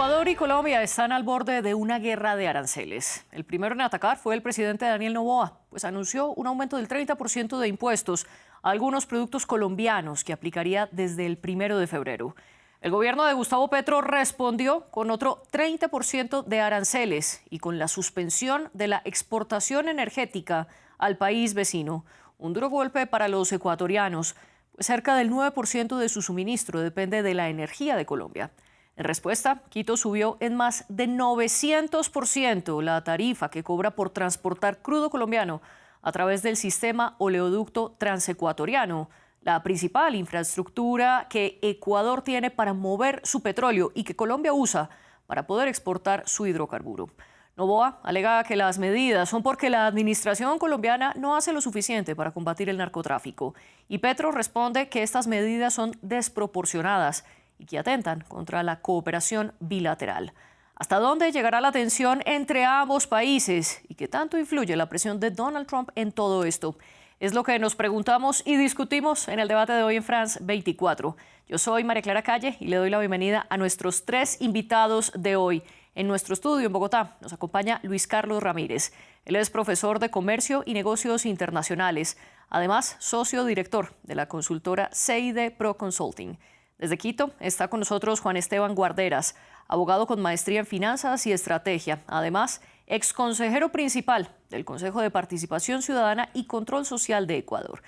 Ecuador y Colombia están al borde de una guerra de aranceles. El primero en atacar fue el presidente Daniel Noboa, pues anunció un aumento del 30% de impuestos a algunos productos colombianos que aplicaría desde el 1 de febrero. El gobierno de Gustavo Petro respondió con otro 30% de aranceles y con la suspensión de la exportación energética al país vecino. Un duro golpe para los ecuatorianos, pues cerca del 9% de su suministro depende de la energía de Colombia. En respuesta, Quito subió en más de 900% la tarifa que cobra por transportar crudo colombiano a través del sistema oleoducto transecuatoriano, la principal infraestructura que Ecuador tiene para mover su petróleo y que Colombia usa para poder exportar su hidrocarburo. Noboa alega que las medidas son porque la administración colombiana no hace lo suficiente para combatir el narcotráfico. Y Petro responde que estas medidas son desproporcionadas y que atentan contra la cooperación bilateral. ¿Hasta dónde llegará la tensión entre ambos países? ¿Y qué tanto influye la presión de Donald Trump en todo esto? Es lo que nos preguntamos y discutimos en el debate de hoy en France 24. Yo soy María Clara Calle y le doy la bienvenida a nuestros tres invitados de hoy. En nuestro estudio en Bogotá nos acompaña Luis Carlos Ramírez. Él es profesor de Comercio y Negocios Internacionales, además socio director de la consultora CID Pro Consulting. Desde Quito está con nosotros Juan Esteban Guarderas, abogado con maestría en finanzas y estrategia, además ex consejero principal del Consejo de Participación Ciudadana y Control Social de Ecuador.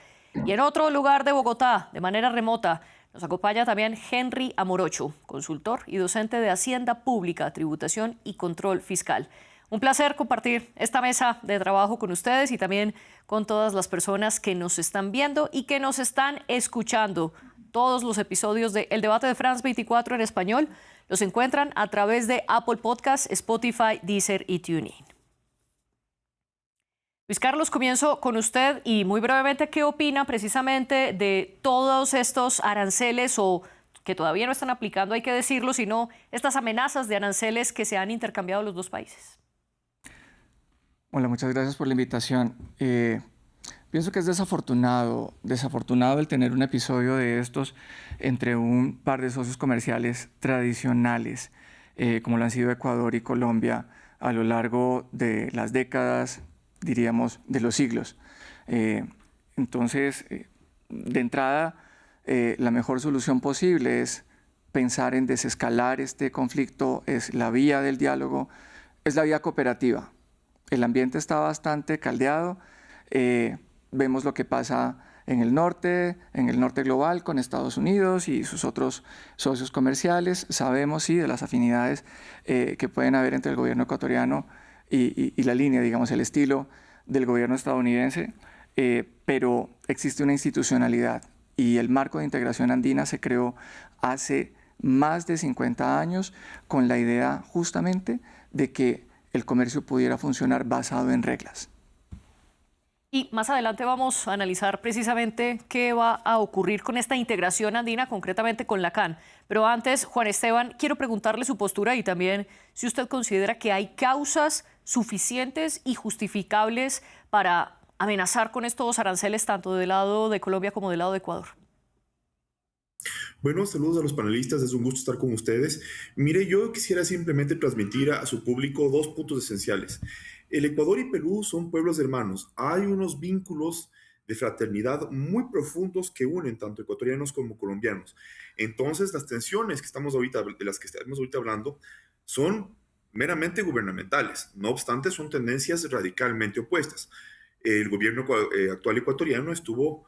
Y en otro lugar de Bogotá, de manera remota, nos acompaña también Henry Amorocho, consultor y docente de Hacienda Pública, Tributación y Control Fiscal. Un placer compartir esta mesa de trabajo con ustedes y también con todas las personas que nos están viendo y que nos están escuchando. Todos los episodios de El Debate de France 24 en español los encuentran a través de Apple Podcasts, Spotify, Deezer y TuneIn. Luis Carlos, comienzo con usted y muy brevemente, ¿qué opina precisamente de todos estos aranceles o que todavía no están aplicando, hay que decirlo, sino estas amenazas de aranceles que se han intercambiado los dos países? Hola, muchas gracias por la invitación. Pienso que es desafortunado el tener un episodio de estos entre un par de socios comerciales tradicionales, como lo han sido Ecuador y Colombia a lo largo de las décadas, diríamos, de los siglos. Entonces, de entrada, la mejor solución posible es pensar en desescalar este conflicto, es la vía del diálogo, es la vía cooperativa. El ambiente está bastante caldeado. Vemos lo que pasa en el norte global con Estados Unidos y sus otros socios comerciales. Sabemos, sí, de las afinidades que pueden haber entre el gobierno ecuatoriano y la línea, digamos, el estilo del gobierno estadounidense, pero existe una institucionalidad y el marco de integración andina se creó hace más de 50 años con la idea justamente de que el comercio pudiera funcionar basado en reglas. Y más adelante vamos a analizar precisamente qué va a ocurrir con esta integración andina, concretamente con la CAN. Pero antes, Juan Esteban, quiero preguntarle su postura y también si usted considera que hay causas suficientes y justificables para amenazar con estos aranceles tanto del lado de Colombia como del lado de Ecuador. Bueno, saludos a los panelistas, es un gusto estar con ustedes. Mire, yo quisiera simplemente transmitir a su público dos puntos esenciales. El Ecuador y Perú son pueblos hermanos. Hay unos vínculos de fraternidad muy profundos que unen tanto ecuatorianos como colombianos. Entonces, las tensiones de las que estamos ahorita hablando son meramente gubernamentales. No obstante, son tendencias radicalmente opuestas. El gobierno actual ecuatoriano estuvo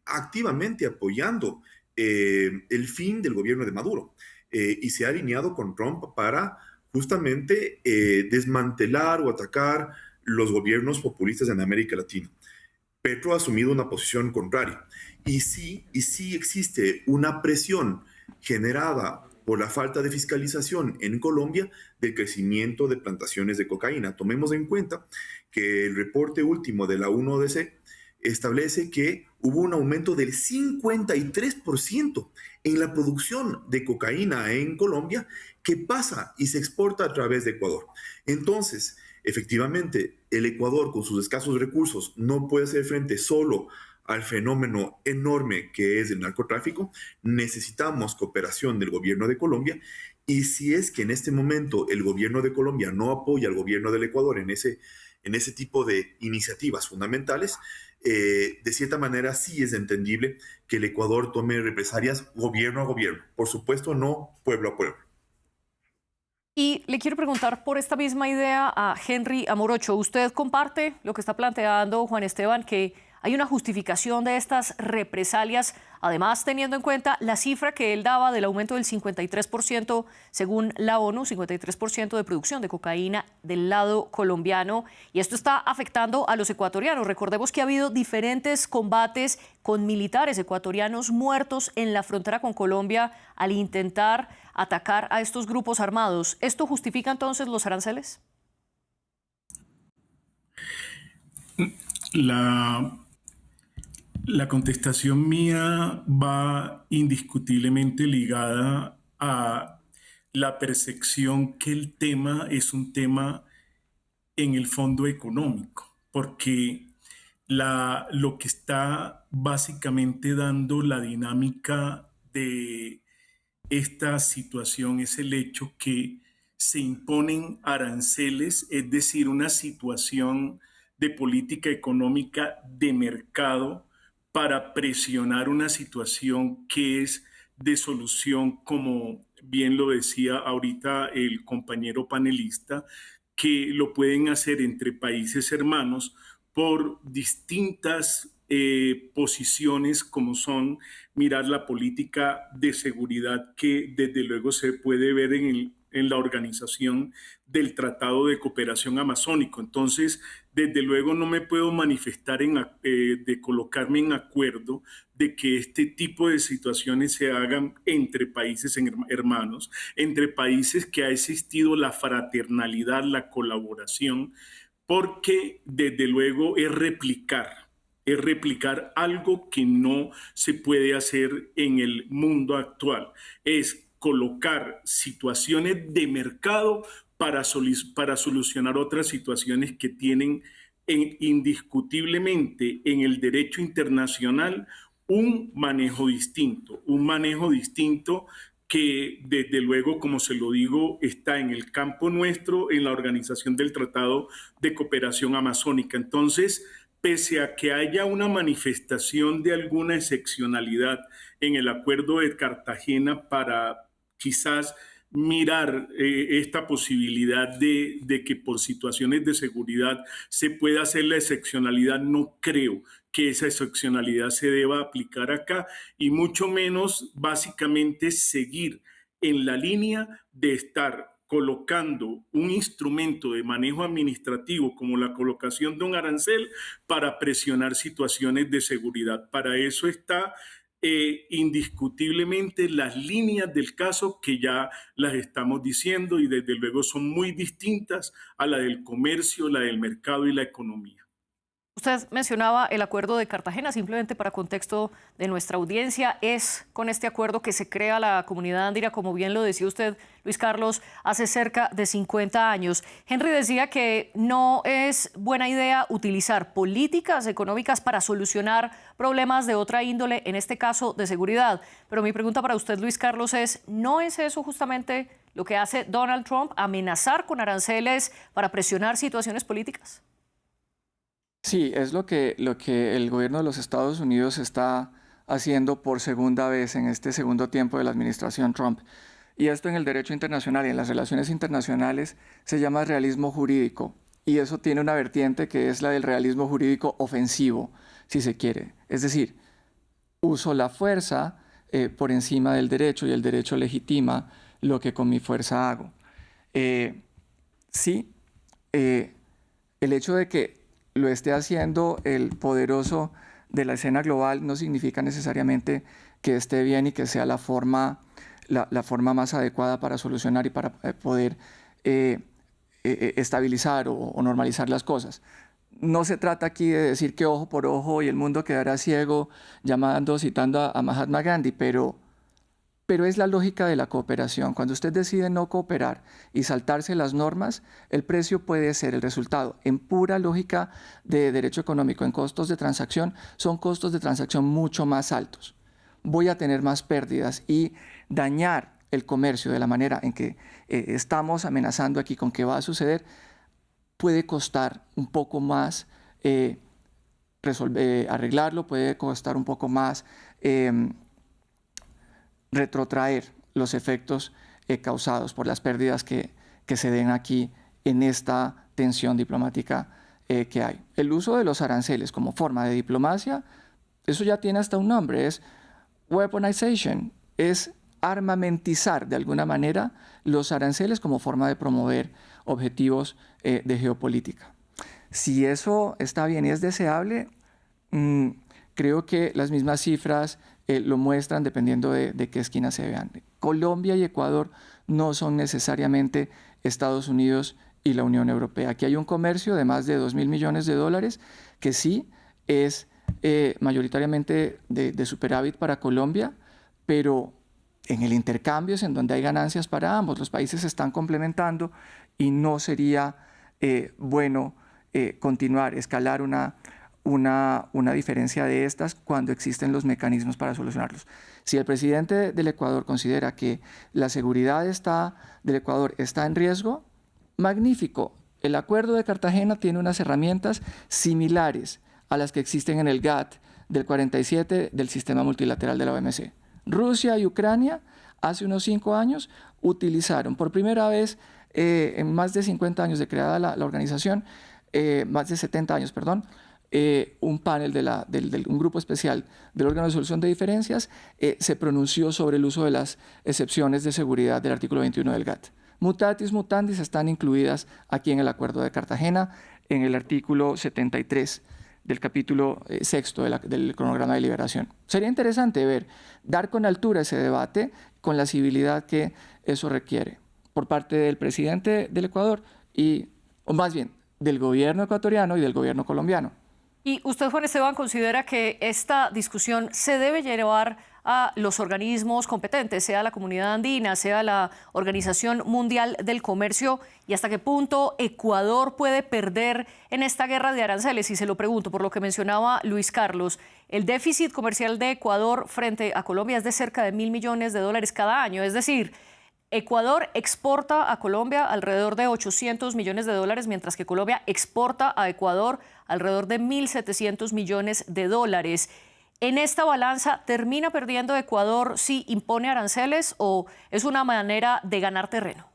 activamente apoyando el fin del gobierno de Maduro y se ha alineado con Trump para justamente desmantelar o atacar los gobiernos populistas en América Latina. Petro ha asumido una posición contraria y sí existe una presión generada por la falta de fiscalización en Colombia del crecimiento de plantaciones de cocaína. Tomemos en cuenta que el reporte último de la 1DC establece que hubo un aumento del 53% en la producción de cocaína en Colombia que pasa y se exporta a través de Ecuador. Entonces, efectivamente, el Ecuador con sus escasos recursos no puede hacer frente solo al fenómeno enorme que es el narcotráfico. Necesitamos cooperación del gobierno de Colombia Y si es que en este momento el gobierno de Colombia no apoya al gobierno del Ecuador en ese tipo de iniciativas fundamentales, de cierta manera sí es entendible que el Ecuador tome represalias gobierno a gobierno. Por supuesto, no pueblo a pueblo. Y le quiero preguntar por esta misma idea a Henry Amorocho. ¿Usted comparte lo que está planteando Juan Esteban, que hay una justificación de estas represalias, además teniendo en cuenta la cifra que él daba del aumento del 53% según la ONU, 53% de producción de cocaína del lado colombiano, y esto está afectando a los ecuatorianos? Recordemos que ha habido diferentes combates con militares ecuatorianos muertos en la frontera con Colombia al intentar atacar a estos grupos armados. ¿Esto justifica entonces los aranceles? La contestación mía va indiscutiblemente ligada a la percepción que el tema es un tema en el fondo económico, porque lo que está básicamente dando la dinámica de esta situación es el hecho que se imponen aranceles, es decir, una situación de política económica de mercado para presionar una situación que es de solución, como bien lo decía ahorita el compañero panelista, que lo pueden hacer entre países hermanos por distintas posiciones, como son mirar la política de seguridad que desde luego se puede ver en la organización del Tratado de Cooperación Amazónico. Entonces, desde luego no me puedo manifestar de colocarme en acuerdo de que este tipo de situaciones se hagan entre países hermanos, entre países que ha existido la fraternalidad, la colaboración, porque desde luego es replicar algo que no se puede hacer en el mundo actual. Es colocar situaciones de mercado para solucionar otras situaciones que tienen indiscutiblemente en el derecho internacional un manejo distinto que desde luego, como se lo digo, está en el campo nuestro, en la organización del Tratado de Cooperación Amazónica. Entonces, pese a que haya una manifestación de alguna excepcionalidad en el Acuerdo de Cartagena para quizás mirar esta posibilidad de que por situaciones de seguridad se pueda hacer la excepcionalidad, no creo que esa excepcionalidad se deba aplicar acá, y mucho menos básicamente seguir en la línea de estar colocando un instrumento de manejo administrativo como la colocación de un arancel para presionar situaciones de seguridad. Para eso está indiscutiblemente las líneas del caso, que ya las estamos diciendo, y desde luego son muy distintas a la del comercio, la del mercado y la economía. Usted mencionaba el acuerdo de Cartagena. Simplemente para contexto de nuestra audiencia, es con este acuerdo que se crea la Comunidad Andina, como bien lo decía usted, Luis Carlos, hace cerca de 50 años. Henry decía que no es buena idea utilizar políticas económicas para solucionar problemas de otra índole, en este caso de seguridad. Pero mi pregunta para usted, Luis Carlos, es, ¿no es eso justamente lo que hace Donald Trump, amenazar con aranceles para presionar situaciones políticas? Sí, es lo que el gobierno de los Estados Unidos está haciendo por segunda vez en este segundo tiempo de la administración Trump. Y esto en el derecho internacional y en las relaciones internacionales se llama realismo jurídico. Y eso tiene una vertiente que es la del realismo jurídico ofensivo, si se quiere. Es decir, uso la fuerza por encima del derecho, y el derecho legitima lo que con mi fuerza hago. El hecho de que lo esté haciendo el poderoso de la escena global no significa necesariamente que esté bien y que sea la forma más adecuada para solucionar y para poder estabilizar o normalizar las cosas. No se trata aquí de decir que ojo por ojo y el mundo quedará ciego, citando a Mahatma Gandhi, pero es la lógica de la cooperación. Cuando usted decide no cooperar y saltarse las normas, el precio puede ser el resultado. En pura lógica de derecho económico, en costos de transacción, son costos de transacción mucho más altos. Voy a tener más pérdidas y dañar el comercio de la manera en que estamos amenazando aquí con que va a suceder, puede costar un poco más arreglarlo, puede costar un poco más retrotraer los efectos causados por las pérdidas que se den aquí en esta tensión diplomática que hay. El uso de los aranceles como forma de diplomacia, eso ya tiene hasta un nombre, es weaponization, es armamentizar de alguna manera los aranceles como forma de promover objetivos de geopolítica. Si eso está bien y es deseable, creo que las mismas cifras lo muestran dependiendo de qué esquina se vean. Colombia y Ecuador no son necesariamente Estados Unidos y la Unión Europea. Aquí hay un comercio de más de 2.000 millones de dólares que sí es mayoritariamente de superávit para Colombia, pero en el intercambio es en donde hay ganancias para ambos. Los países se están complementando y no sería bueno continuar, escalar una diferencia de estas cuando existen los mecanismos para solucionarlos. Si el presidente del Ecuador considera que la seguridad del Ecuador está en riesgo, magnífico. El Acuerdo de Cartagena tiene unas herramientas similares a las que existen en el GATT del 47 del sistema multilateral de la OMC. Rusia y Ucrania hace unos 5 años utilizaron por primera vez en más de 50 años de creada la organización, más de 70 años, perdón, un panel un grupo especial del órgano de solución de diferencias se pronunció sobre el uso de las excepciones de seguridad del artículo 21 del GATT. Mutatis mutandis están incluidas aquí en el Acuerdo de Cartagena, en el artículo 73 del capítulo 6 del cronograma de liberación. Sería interesante dar con altura ese debate con la civilidad que eso requiere por parte del presidente del Ecuador o más bien, del gobierno ecuatoriano y del gobierno colombiano. ¿Y usted, Juan Esteban, considera que esta discusión se debe llevar a los organismos competentes, sea la Comunidad Andina, sea la Organización Mundial del Comercio, y hasta qué punto Ecuador puede perder en esta guerra de aranceles? Y se lo pregunto por lo que mencionaba Luis Carlos, el déficit comercial de Ecuador frente a Colombia es de cerca de $1.000 millones cada año, es decir, Ecuador exporta a Colombia alrededor de $800 millones, mientras que Colombia exporta a Ecuador alrededor de $1.700 millones. En esta balanza, ¿termina perdiendo Ecuador si impone aranceles o es una manera de ganar terreno?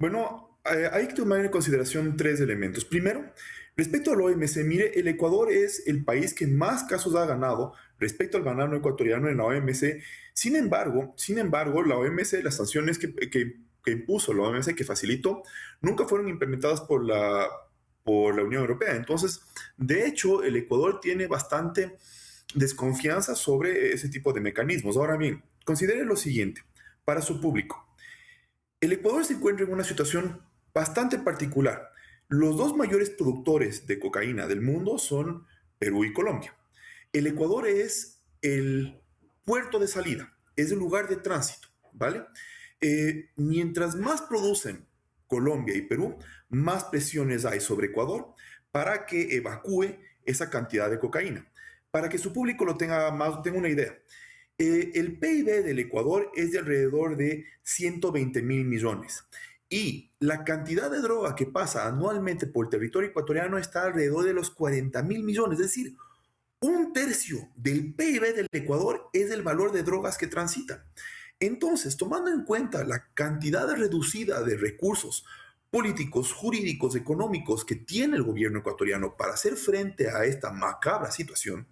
Bueno, hay que tomar en consideración 3 elementos. Primero, respecto al OMC, mire, el Ecuador es el país que más casos ha ganado respecto al banano ecuatoriano en la OMC. Sin embargo, la OMC, las sanciones que impuso la OMC, que facilitó, nunca fueron implementadas por la Unión Europea. Entonces, de hecho, el Ecuador tiene bastante desconfianza sobre ese tipo de mecanismos. Ahora bien, considere lo siguiente, para su público. El Ecuador se encuentra en una situación bastante particular. Los 2 mayores productores de cocaína del mundo son Perú y Colombia. El Ecuador es el puerto de salida, es el lugar de tránsito, ¿vale? Mientras más producen Colombia y Perú, más presiones hay sobre Ecuador para que evacúe esa cantidad de cocaína. Para que su público tenga una idea, el PIB del Ecuador es de alrededor de 120.000 millones y la cantidad de droga que pasa anualmente por el territorio ecuatoriano está alrededor de los 40.000 millones, es decir, 1/3 del PIB del Ecuador es el valor de drogas que transitan. Entonces, tomando en cuenta la cantidad reducida de recursos políticos, jurídicos, económicos que tiene el gobierno ecuatoriano para hacer frente a esta macabra situación,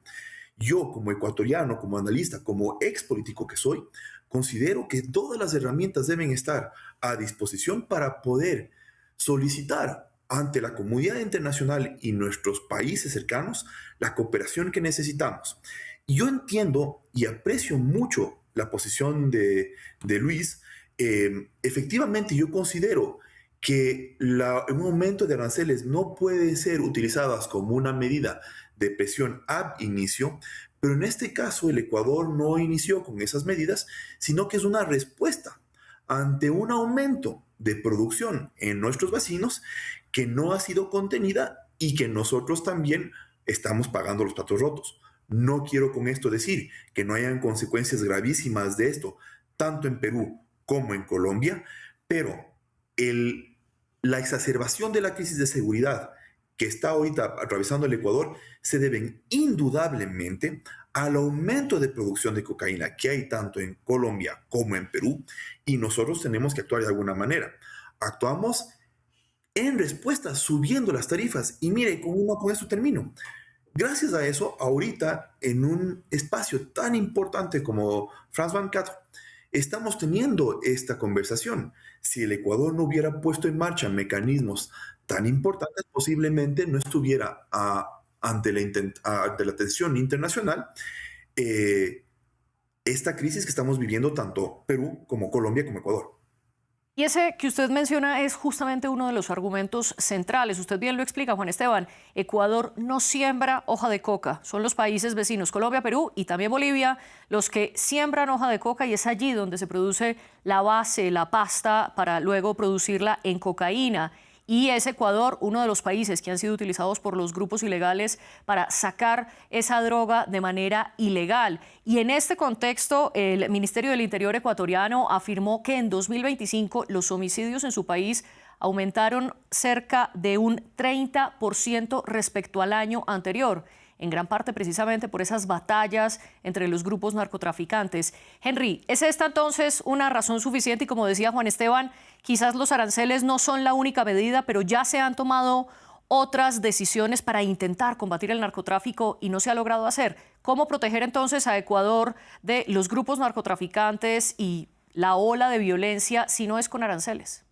yo como ecuatoriano, como analista, como ex político que soy, considero que todas las herramientas deben estar a disposición para poder solicitar ante la comunidad internacional y nuestros países cercanos la cooperación que necesitamos. Y yo entiendo y aprecio mucho la posición de Luis. Efectivamente, yo considero que un aumento de aranceles no puede ser utilizadas como una medida de presión ab inicio, pero en este caso el Ecuador no inició con esas medidas, sino que es una respuesta ante un aumento de producción en nuestros vecinos que no ha sido contenida y que nosotros también estamos pagando los platos rotos. No quiero con esto decir que no hayan consecuencias gravísimas de esto, tanto en Perú como en Colombia, pero la exacerbación de la crisis de seguridad que está ahorita atravesando el Ecuador se deben indudablemente al aumento de producción de cocaína que hay tanto en Colombia como en Perú, y nosotros tenemos que actuar de alguna manera. Actuamos en respuesta subiendo las tarifas, y mire, con esto termino. Gracias a eso, ahorita en un espacio tan importante como France 24, estamos teniendo esta conversación. Si el Ecuador no hubiera puesto en marcha mecanismos tan importantes, posiblemente no estuviera ante la atención internacional esta crisis que estamos viviendo tanto Perú como Colombia como Ecuador. Y ese que usted menciona es justamente uno de los argumentos centrales. Usted bien lo explica, Juan Esteban. Ecuador no siembra hoja de coca. Son los países vecinos, Colombia, Perú y también Bolivia, los que siembran hoja de coca, y es allí donde se produce la base, la pasta, para luego producirla en cocaína. Y es Ecuador uno de los países que han sido utilizados por los grupos ilegales para sacar esa droga de manera ilegal. Y en este contexto, el Ministerio del Interior ecuatoriano afirmó que en 2025 los homicidios en su país aumentaron cerca de un 30% respecto al año anterior, en gran parte precisamente por esas batallas entre los grupos narcotraficantes. Henry, ¿es esta entonces una razón suficiente? Y como decía Juan Esteban, quizás los aranceles no son la única medida, pero ya se han tomado otras decisiones para intentar combatir el narcotráfico y no se ha logrado hacer. ¿Cómo proteger entonces a Ecuador de los grupos narcotraficantes y la ola de violencia si no es con aranceles?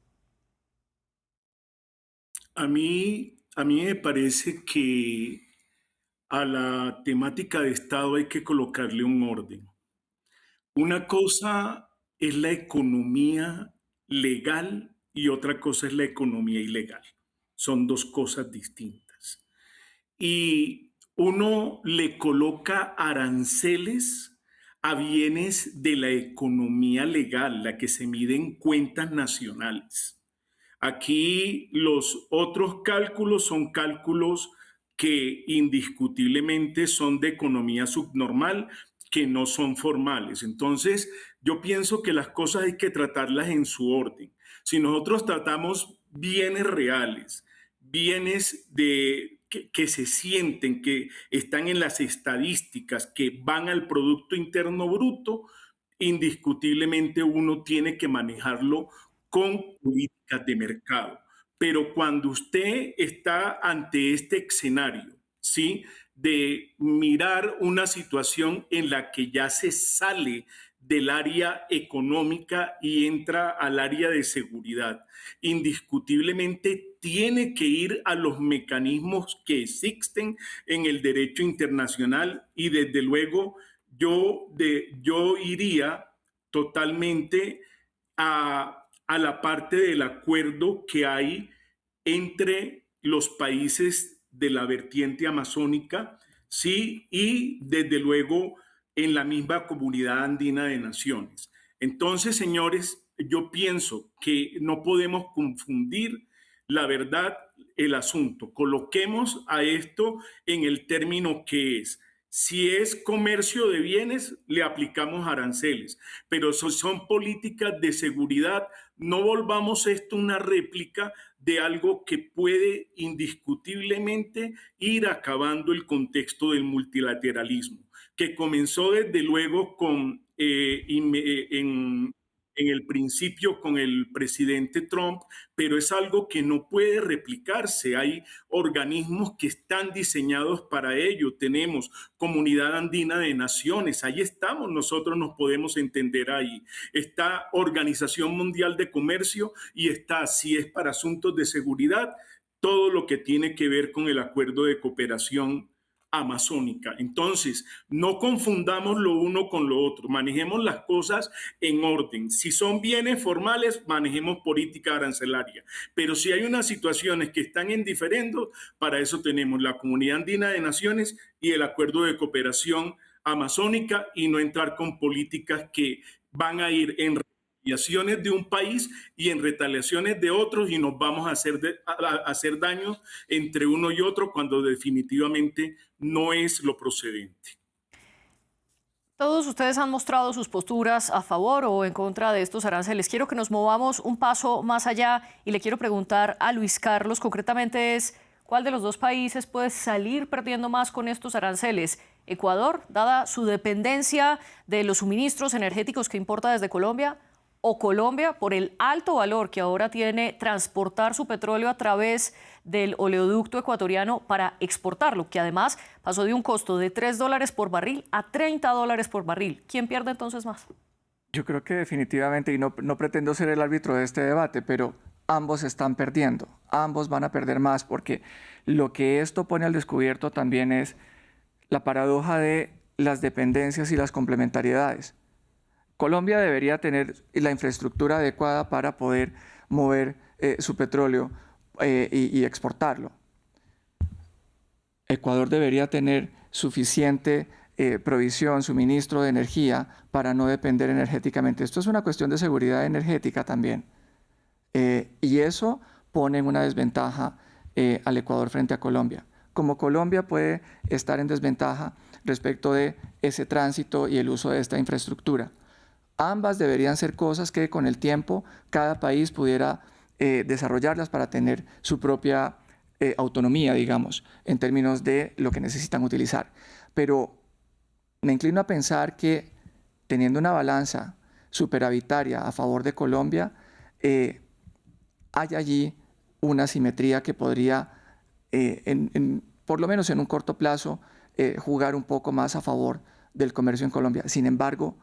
A mí me parece que a la temática de Estado hay que colocarle un orden. Una cosa es la economía legal y otra cosa es la economía ilegal. Son dos cosas distintas. Y uno le coloca aranceles a bienes de la economía legal, la que se mide en cuentas nacionales. Aquí los otros cálculos son cálculos que indiscutiblemente son de economía subnormal, que no son formales. Entonces, yo pienso que las cosas hay que tratarlas en su orden. Si nosotros tratamos bienes reales, bienes que se sienten, que están en las estadísticas, que van al Producto Interno Bruto, indiscutiblemente uno tiene que manejarlo con políticas de mercado. Pero cuando usted está ante este escenario, ¿sí?, de mirar una situación en la que ya se sale del área económica y entra al área de seguridad, indiscutiblemente tiene que ir a los mecanismos que existen en el derecho internacional, y desde luego yo iría totalmente a la parte del acuerdo que hay entre los países de la vertiente amazónica, sí, y desde luego en la misma comunidad andina de naciones. Entonces, señores, yo pienso que no podemos confundir la verdad, el asunto. Coloquemos a esto en el término que es. Si es comercio de bienes, le aplicamos aranceles, pero son políticas de seguridad. No volvamos esto una réplica de algo que puede indiscutiblemente ir acabando el contexto del multilateralismo, que comenzó desde luego en el principio con el presidente Trump, pero es algo que no puede replicarse. Hay organismos que están diseñados para ello. Tenemos Comunidad Andina de Naciones, ahí estamos, nosotros nos podemos entender ahí. Está Organización Mundial de Comercio y está, si es para asuntos de seguridad, todo lo que tiene que ver con el acuerdo de cooperación amazónica. Entonces, no confundamos lo uno con lo otro, manejemos las cosas en orden. Si son bienes formales, manejemos política arancelaria, pero si hay unas situaciones que están en diferendo, para eso tenemos la Comunidad Andina de Naciones y el acuerdo de cooperación amazónica, y no entrar con políticas que van a ir en retaliaciones de un país y en retaliaciones de otros, y nos vamos a hacer daño entre uno y otro cuando definitivamente no es lo procedente. Todos ustedes han mostrado sus posturas a favor o en contra de estos aranceles. Quiero que nos movamos un paso más allá y le quiero preguntar a Luis Carlos, concretamente ¿cuál de los dos países puede salir perdiendo más con estos aranceles? ¿Ecuador, dada su dependencia de los suministros energéticos que importa desde Colombia? ¿O Colombia, por el alto valor que ahora tiene transportar su petróleo a través del oleoducto ecuatoriano para exportarlo, que además pasó de un costo de $3 por barril a $30 por barril? ¿Quién pierde entonces más? Yo creo que definitivamente, y no pretendo ser el árbitro de este debate, pero ambos están perdiendo, ambos van a perder más, porque lo que esto pone al descubierto también es la paradoja de las dependencias y las complementariedades. Colombia debería tener la infraestructura adecuada para poder mover su petróleo y exportarlo. Ecuador debería tener suficiente provisión, suministro de energía para no depender energéticamente. Esto es una cuestión de seguridad energética también. Y eso pone en una desventaja al Ecuador frente a Colombia. Como Colombia puede estar en desventaja respecto de ese tránsito y el uso de esta infraestructura. Ambas deberían ser cosas que con el tiempo cada país pudiera desarrollarlas para tener su propia autonomía, digamos, en términos de lo que necesitan utilizar. Pero me inclino a pensar que teniendo una balanza superavitaria a favor de Colombia, hay allí una simetría que podría, por lo menos en un corto plazo, jugar un poco más a favor del comercio en Colombia. Sin embargo,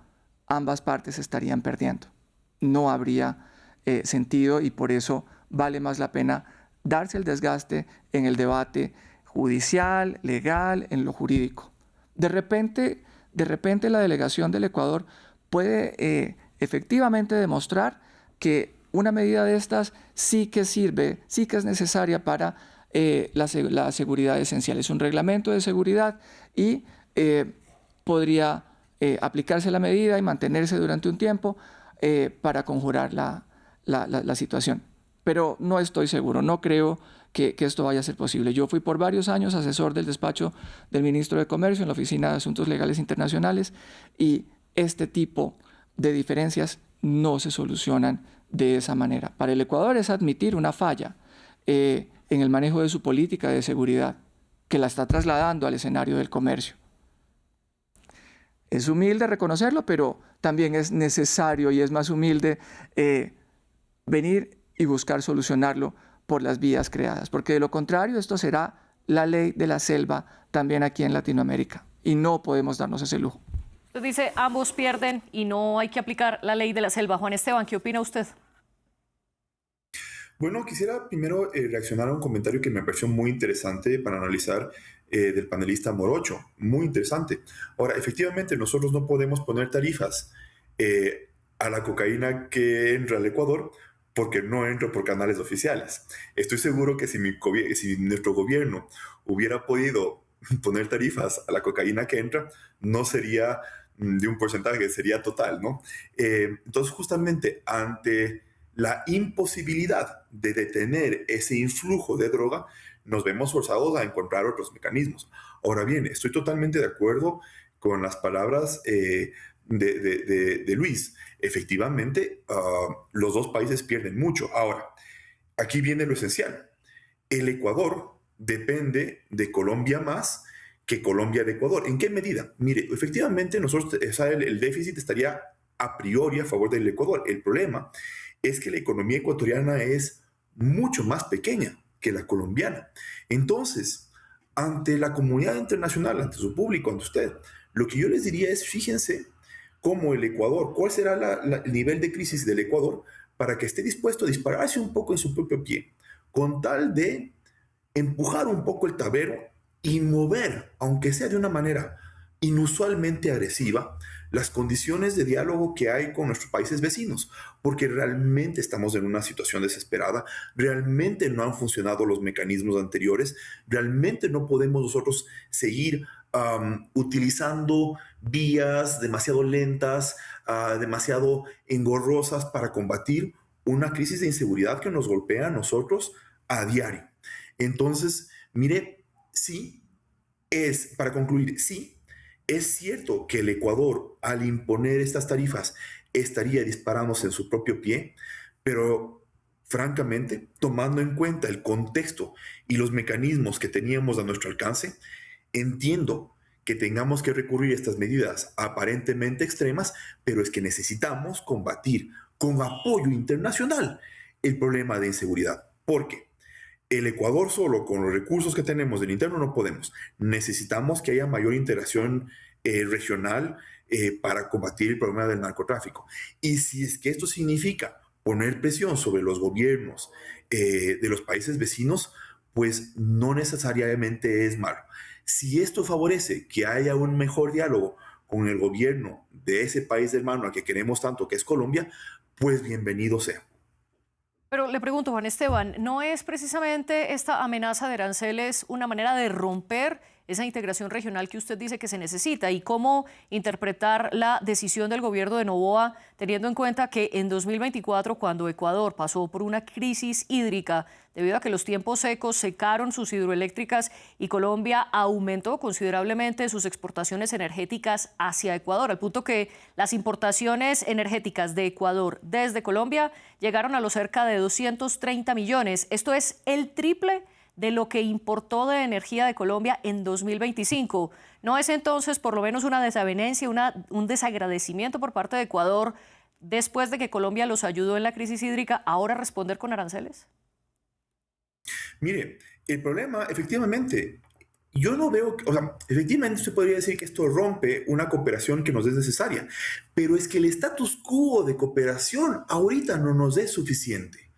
ambas partes estarían perdiendo. No habría sentido y por eso vale más la pena darse el desgaste en el debate judicial, legal, en lo jurídico. De repente la delegación del Ecuador puede efectivamente demostrar que una medida de estas sí que sirve, sí que es necesaria para la seguridad esencial. Es un reglamento de seguridad y podría aplicarse la medida y mantenerse durante un tiempo para conjurar la situación. Pero no estoy seguro, no creo que esto vaya a ser posible. Yo fui por varios años asesor del despacho del ministro de Comercio en la Oficina de Asuntos Legales Internacionales y este tipo de diferencias no se solucionan de esa manera. Para el Ecuador es admitir una falla en el manejo de su política de seguridad, que la está trasladando al escenario del comercio. Es humilde reconocerlo, pero también es necesario y es más humilde venir y buscar solucionarlo por las vías creadas, porque de lo contrario esto será la ley de la selva también aquí en Latinoamérica y no podemos darnos ese lujo. Usted dice ambos pierden y no hay que aplicar la ley de la selva. Juan Esteban, ¿qué opina usted? Bueno, quisiera primero reaccionar a un comentario que me pareció muy interesante para analizar del panelista Morocho. Muy interesante. Ahora, efectivamente, nosotros no podemos poner tarifas a la cocaína que entra al Ecuador porque no entra por canales oficiales. Estoy seguro que si nuestro gobierno hubiera podido poner tarifas a la cocaína que entra, no sería de un porcentaje, sería total, ¿no? Entonces, justamente ante la imposibilidad de detener ese influjo de droga, nos vemos forzados a encontrar otros mecanismos. Ahora bien, estoy totalmente de acuerdo con las palabras de Luis. Efectivamente, los dos países pierden mucho. Ahora, aquí viene lo esencial. El Ecuador depende de Colombia más que Colombia de Ecuador. ¿En qué medida? Mire, efectivamente, el déficit estaría a priori a favor del Ecuador. El problema es que la economía ecuatoriana es mucho más pequeña que la colombiana. Entonces, ante la comunidad internacional, ante su público, ante usted, lo que yo les diría es, fíjense cómo el Ecuador, cuál será el nivel de crisis del Ecuador para que esté dispuesto a dispararse un poco en su propio pie, con tal de empujar un poco el tablero y mover, aunque sea de una manera inusualmente agresiva, las condiciones de diálogo que hay con nuestros países vecinos, porque realmente estamos en una situación desesperada, realmente no han funcionado los mecanismos anteriores, realmente no podemos nosotros seguir utilizando vías demasiado lentas, demasiado engorrosas para combatir una crisis de inseguridad que nos golpea a nosotros a diario. Entonces, mire, sí, para concluir, sí, Es cierto que el Ecuador, al imponer estas tarifas, estaría disparándose en su propio pie, pero francamente, tomando en cuenta el contexto y los mecanismos que teníamos a nuestro alcance, entiendo que tengamos que recurrir a estas medidas aparentemente extremas, pero es que necesitamos combatir con apoyo internacional el problema de inseguridad. Porque el Ecuador solo, con los recursos que tenemos del interno, no podemos. Necesitamos que haya mayor integración regional para combatir el problema del narcotráfico. Y si es que esto significa poner presión sobre los gobiernos de los países vecinos, pues no necesariamente es malo. Si esto favorece que haya un mejor diálogo con el gobierno de ese país hermano al que queremos tanto, que es Colombia, pues bienvenido sea. Pero le pregunto, Juan Esteban, ¿no es precisamente esta amenaza de aranceles una manera de romper esa integración regional que usted dice que se necesita? ¿Y cómo interpretar la decisión del gobierno de Noboa, teniendo en cuenta que en 2024, cuando Ecuador pasó por una crisis hídrica debido a que los tiempos secos secaron sus hidroeléctricas y Colombia aumentó considerablemente sus exportaciones energéticas hacia Ecuador, al punto que las importaciones energéticas de Ecuador desde Colombia llegaron a los cerca de 230 millones? Esto es el triple de lo que importó de energía de Colombia en 2025. ¿No es entonces por lo menos una desavenencia, un desagradecimiento por parte de Ecuador después de que Colombia los ayudó en la crisis hídrica, ahora responder con aranceles? Mire, el problema, efectivamente, yo no veo, o sea, efectivamente se podría decir que esto rompe una cooperación que nos es necesaria, pero es que el status quo de cooperación ahorita no nos es suficiente.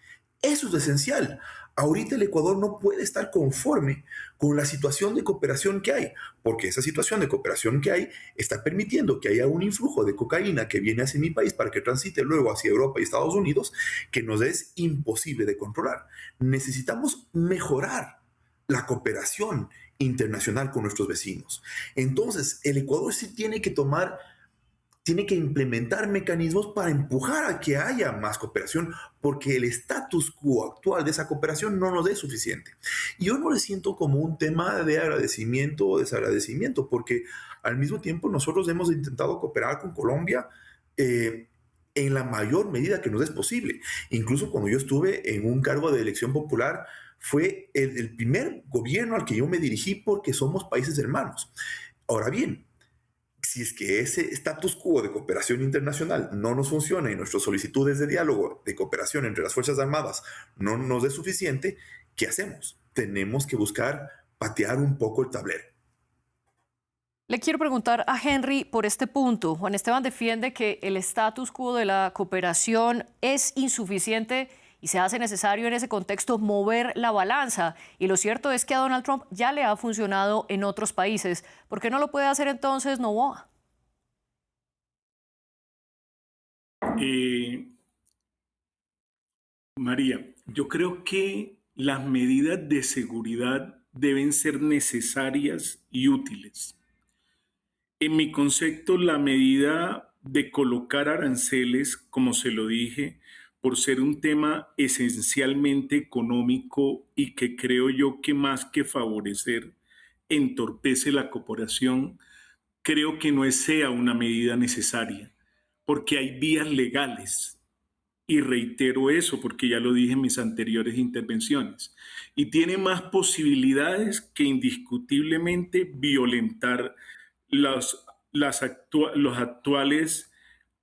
Eso es lo esencial. Ahorita el Ecuador no puede estar conforme con la situación de cooperación que hay, porque esa situación de cooperación que hay está permitiendo que haya un influjo de cocaína que viene hacia mi país para que transite luego hacia Europa y Estados Unidos, que nos es imposible de controlar. Necesitamos mejorar la cooperación internacional con nuestros vecinos. Entonces, el Ecuador sí tiene que implementar mecanismos para empujar a que haya más cooperación, porque el status quo actual de esa cooperación no nos es suficiente. Y yo no le siento como un tema de agradecimiento o desagradecimiento, porque al mismo tiempo nosotros hemos intentado cooperar con Colombia en la mayor medida que nos es posible. Incluso cuando yo estuve en un cargo de elección popular, fue el primer gobierno al que yo me dirigí porque somos países hermanos. Ahora bien, si es que ese status quo de cooperación internacional no nos funciona y nuestras solicitudes de diálogo, de cooperación entre las Fuerzas Armadas no nos es suficiente, ¿qué hacemos? Tenemos que buscar patear un poco el tablero. Le quiero preguntar a Henry por este punto. Juan Esteban defiende que el status quo de la cooperación es insuficiente y se hace necesario en ese contexto mover la balanza. Y lo cierto es que a Donald Trump ya le ha funcionado en otros países. ¿Por qué no lo puede hacer entonces Noboa? María, yo creo que las medidas de seguridad deben ser necesarias y útiles. En mi concepto, la medida de colocar aranceles, como se lo dije, por ser un tema esencialmente económico y que creo yo que más que favorecer, entorpece la cooperación, creo que no sea una medida necesaria, porque hay vías legales. Y reitero eso porque ya lo dije en mis anteriores intervenciones. Y tiene más posibilidades que indiscutiblemente violentar los las actuales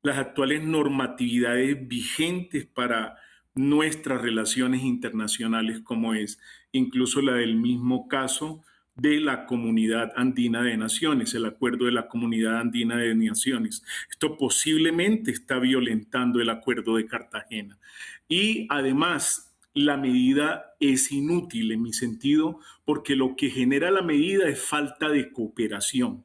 normatividades vigentes para nuestras relaciones internacionales, como es incluso la del mismo caso de la Comunidad Andina de Naciones, el acuerdo de la Comunidad Andina de Naciones. Esto posiblemente está violentando el acuerdo de Cartagena. Y además, la medida es inútil en mi sentido, porque lo que genera la medida es falta de cooperación,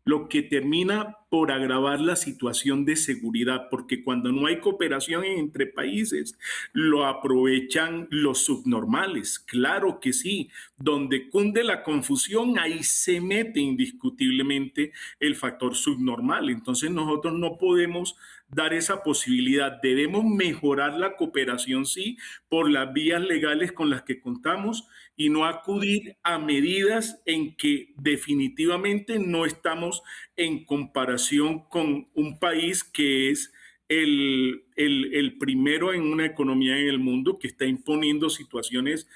lo que termina por agravar la situación de seguridad, porque cuando no hay cooperación entre países, lo aprovechan los subnormales. Claro que sí, donde cunde la confusión, ahí se mete indiscutiblemente el factor subnormal. Entonces nosotros no podemos dar esa posibilidad. Debemos mejorar la cooperación, sí, por las vías legales con las que contamos y no acudir a medidas en que definitivamente no estamos en comparación con un país que es el primero en una economía en el mundo, que está imponiendo situaciones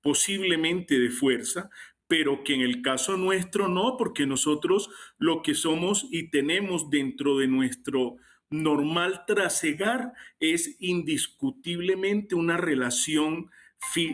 posiblemente de fuerza, pero que en el caso nuestro no, porque nosotros lo que somos y tenemos dentro de nuestro normal trasegar es indiscutiblemente una relación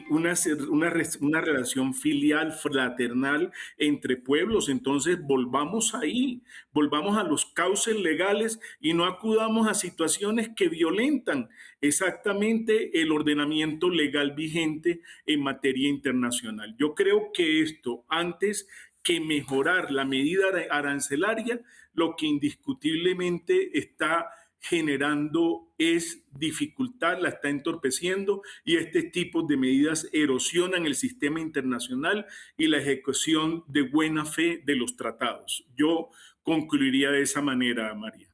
una relación filial, fraternal entre pueblos. Entonces volvamos ahí, volvamos a los cauces legales y no acudamos a situaciones que violentan exactamente el ordenamiento legal vigente en materia internacional. Yo creo que esto, antes que mejorar la medida arancelaria, lo que indiscutiblemente está generando es dificultad, la está entorpeciendo, y este tipo de medidas erosionan el sistema internacional y la ejecución de buena fe de los tratados. Yo concluiría de esa manera, María.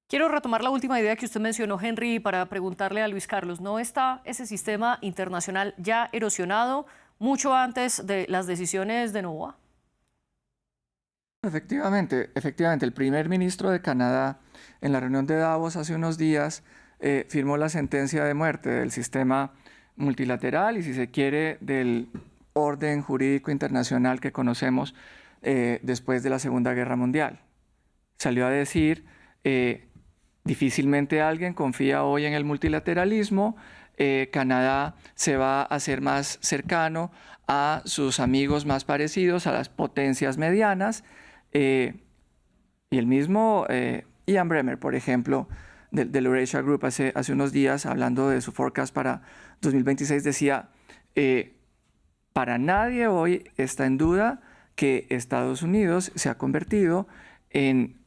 Quiero retomar la última idea que usted mencionó, Henry, para preguntarle a Luis Carlos. ¿No está ese sistema internacional ya erosionado mucho antes de las decisiones de Noboa? Efectivamente. El primer ministro de Canadá en la reunión de Davos hace unos días firmó la sentencia de muerte del sistema multilateral y, si se quiere, del orden jurídico internacional que conocemos después de la Segunda Guerra Mundial. Salió a decir, difícilmente alguien confía hoy en el multilateralismo, Canadá se va a hacer más cercano a sus amigos más parecidos, a las potencias medianas, y el mismo Ian Bremmer, por ejemplo, del Eurasia Group, hace unos días, hablando de su forecast para 2026, decía, para nadie hoy está en duda que Estados Unidos se ha convertido en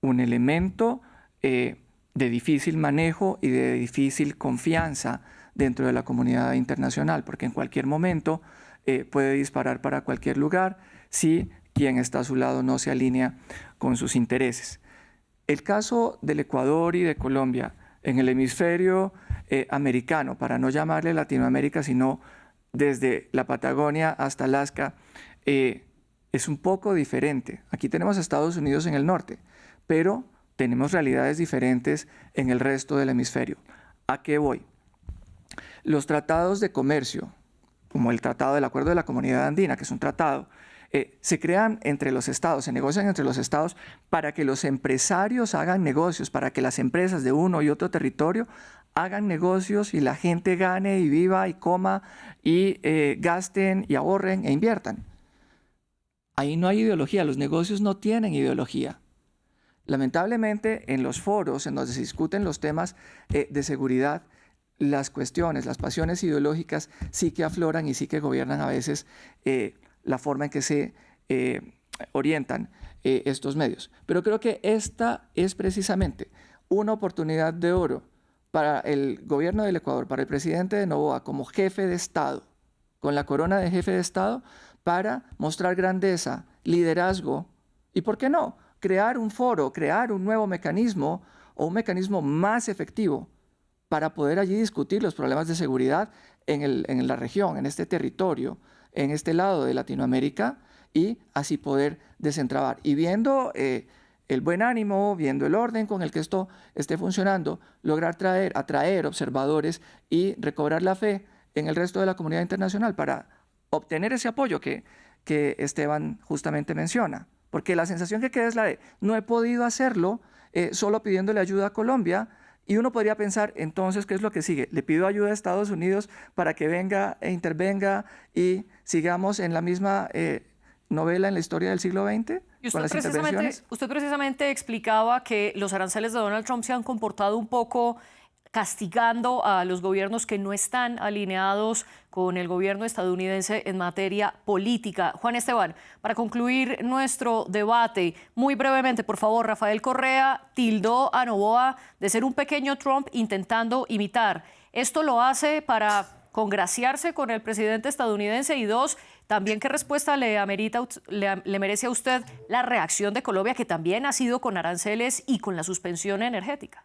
un elemento de difícil manejo y de difícil confianza dentro de la comunidad internacional, porque en cualquier momento puede disparar para cualquier lugar si quien está a su lado no se alinea con sus intereses. El caso del Ecuador y de Colombia en el hemisferio americano, para no llamarle Latinoamérica, sino desde la Patagonia hasta Alaska, es un poco diferente. Aquí tenemos a Estados Unidos en el norte, pero tenemos realidades diferentes en el resto del hemisferio. ¿A qué voy? Los tratados de comercio, como el Tratado del Acuerdo de la Comunidad Andina, que es un tratado, se crean entre los estados, se negocian entre los estados para que los empresarios hagan negocios, para que las empresas de uno y otro territorio hagan negocios y la gente gane y viva y coma y gasten y ahorren e inviertan. Ahí no hay ideología, los negocios no tienen ideología. Lamentablemente, en los foros en donde se discuten los temas de seguridad, las cuestiones, las pasiones ideológicas sí que afloran y sí que gobiernan a veces la forma en que se orientan estos medios. Pero creo que esta es precisamente una oportunidad de oro para el gobierno del Ecuador, para el presidente de Noboa como jefe de Estado, con la corona de jefe de Estado, para mostrar grandeza, liderazgo y, ¿por qué no?, crear un foro, crear un nuevo mecanismo o un mecanismo más efectivo para poder allí discutir los problemas de seguridad en la región, en este territorio, en este lado de Latinoamérica, y así poder desentrabar. Y viendo el buen ánimo, viendo el orden con el que esto esté funcionando, lograr atraer observadores y recobrar la fe en el resto de la comunidad internacional para obtener ese apoyo que Esteban justamente menciona. Porque la sensación que queda es la de no he podido hacerlo solo pidiéndole ayuda a Colombia. Y uno podría pensar, entonces, ¿qué es lo que sigue? ¿Le pido ayuda a Estados Unidos para que venga e intervenga y sigamos en la misma novela en la historia del siglo XX? Y usted precisamente explicaba que los aranceles de Donald Trump se han comportado un poco castigando a los gobiernos que no están alineados con el gobierno estadounidense en materia política. Juan Esteban, para concluir nuestro debate, muy brevemente, por favor, Rafael Correa tildó a Noboa de ser un pequeño Trump intentando imitar. ¿Esto lo hace para congraciarse con el presidente estadounidense? Y dos, también, ¿qué respuesta le merece a usted la reacción de Colombia, que también ha sido con aranceles y con la suspensión energética?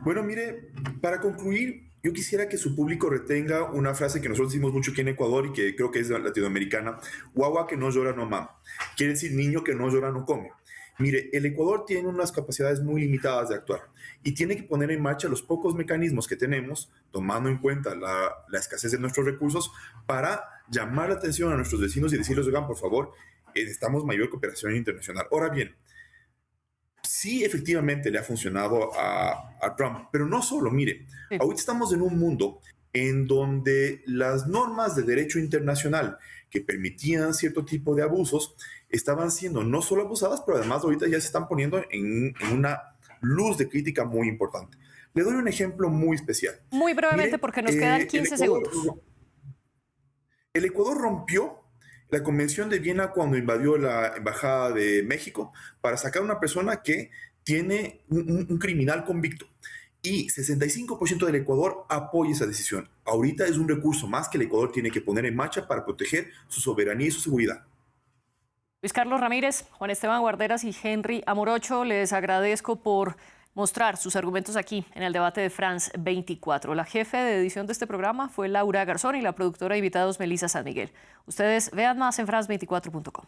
Bueno, mire, para concluir, yo quisiera que su público retenga una frase que nosotros decimos mucho aquí en Ecuador y que creo que es latinoamericana: guagua que no llora no mama. Quiere decir niño que no llora no come. Mire, el Ecuador tiene unas capacidades muy limitadas de actuar y tiene que poner en marcha los pocos mecanismos que tenemos, tomando en cuenta la escasez de nuestros recursos, para llamar la atención a nuestros vecinos y decirles: oigan, por favor, necesitamos mayor cooperación internacional. Ahora bien, sí, efectivamente le ha funcionado a Trump, pero no solo. Mire, Sí. ahorita estamos en un mundo en donde las normas de derecho internacional que permitían cierto tipo de abusos estaban siendo no solo abusadas, pero además ahorita ya se están poniendo en una luz de crítica muy importante. Le doy un ejemplo muy especial. Muy brevemente, Mire, porque nos quedan 15 segundos. El Ecuador rompió la Convención de Viena cuando invadió la Embajada de México para sacar a una persona que tiene un criminal convicto. Y 65% del Ecuador apoya esa decisión. Ahorita es un recurso más que el Ecuador tiene que poner en marcha para proteger su soberanía y su seguridad. Luis Carlos Ramírez, Juan Esteban Guarderas y Henry Amorocho, les agradezco por mostrar sus argumentos aquí en el debate de France 24. La jefe de edición de este programa fue Laura Garzón y la productora de invitados Melissa San Miguel. Ustedes vean más en france24.com.